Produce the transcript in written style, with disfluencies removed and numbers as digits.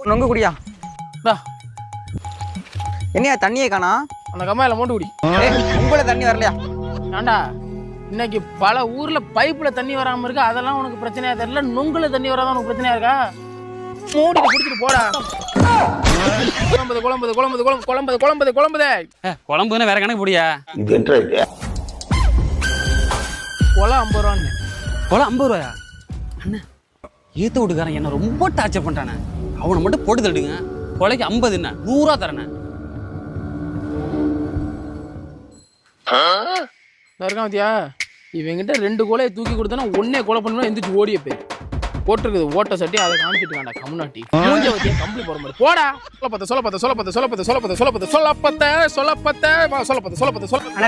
நொங்கு குடியா. டா என்னையா தண்ணியே காணா? அந்த கம்மாயில் மோண்டு குடி. உங்களை தண்ணி வரலையா? ஏண்டா இன்னைக்கு பல ஊர்ல பைப்புல தண்ணி வராம இருக்கு, அதெல்லாம் உனக்கு பிரச்சனையா தெரியல. நுங்குல தண்ணி வராத உனக்கு பிரச்சனையா இருக்கா? மூடி குடிச்சிட்டு போடா. குழம்புது குழம்புது குழம்புது குழம்பு குழம்புது குழம்புது குழம்புது குழம்புன்னு வேற கணக்கு போடியா. குழம் 50 ரூபான்னு. குழம்பு 50 ரூபாயா? அண்ணா ஈத்த வீட்டுக்காரன் என்ன ரொம்ப டார்ச்சர் பண்றானே. அவனை மட்டும் போட்டு தடுங்க. கொலைக்கு 50 என்ன 100 ரூபா தரேண்ணே. இருக்கான் பத்தியா, இவங்கிட்ட 2 கோலையை தூக்கி கொடுத்தனா ஒன்னே கொலை பண்ணணும் எந்திரிச்சு ஓடிய போய் போட்டிருக்குது ஓட்ட சட்டி. அதை காமிச்சிட்டு வேண்டாம் கம்முனாட்டி மூஞ்ச வத்தியா கம்பளி போற மாதிரி போடா. சொல்லப்பத்த சொல்லப்பத்த சொல்லப்பத்த சொல்லப்பத்த சொல்லப்பத்த சொல்லப்பத்த சொல்லப்பத்த சொல்லப்பத்த சொல்லப்பத்த சொல்லப்பத்த சொல்லப்பத்த